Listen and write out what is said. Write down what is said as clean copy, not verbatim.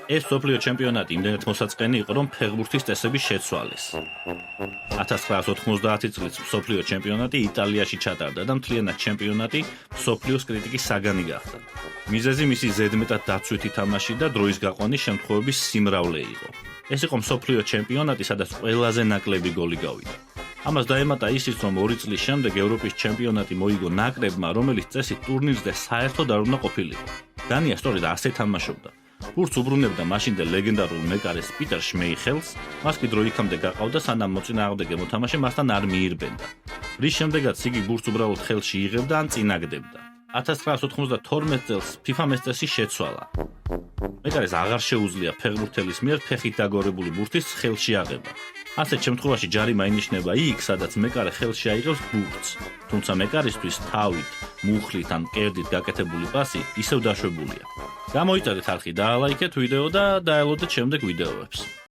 ეს მსოფლიო ჩემპიონატი იმდენად მოსაწყენი იყო, რომ ფეხბურთის წესები შეცვალეს. 1990 წლის მსოფლიო ჩემპიონატი იტალიაში ჩატარდა და მთლიანად ჩემპიონატი მსოფლიოს კრიტიკის საგანი გახდა. მიზეზი მისი ზედმეტად დაცვითი თამაში და დროის გაყვანის შემთხვევების სიმრავლე იყო. ეს იყო მსოფლიო ჩემპიონატი, სადაც ყველაზე ნაკლები გოლი გავიდა. ამას დაემატა ისიც, რომ 2 წლის შემდეგ ევროპის ჩემპიონატი მოიგო ნაკრებმა, რომელიც წესით ტურნირზე საერთოდ არ უნდა ყოფილიყო. დანია სწორედ ასე თამაშობდა. ბურთს უბრუნებდა მაშინდელ ლეგენდარულ მეკარეს პიტერ შმეიხელს, მას კი დრო იქამდე გაყავდა, სანამ მოწინააღმდეგე მოთამაშე მასთან არ მიირბენდა. რის შემდეგაც იგი ბურთს უბრალოდ ხელში იღებდა ან წინაგდებდა. 1992 წელს FIFA-მ ეს წესი შეცვალა. მეკარეს აღარ შეუძლია ფეხბურთელის მიერ ფეხით დაგორებული ბურთის ხელში აღება. ასეთ შემთხვევაში ჯარიმა ინიშნება იქ, სადაც მეკარე ხელში აიღებს ბურთს, თუმცა მეკარისთვის თავით, მუხლით ან მკერდით გაკეთებული პასი ისევ დაშვებულია. გამოიწერეთ არხი, დაალაიქეთ ვიდეო და დაელოდეთ შემდეგ ვიდეოებს.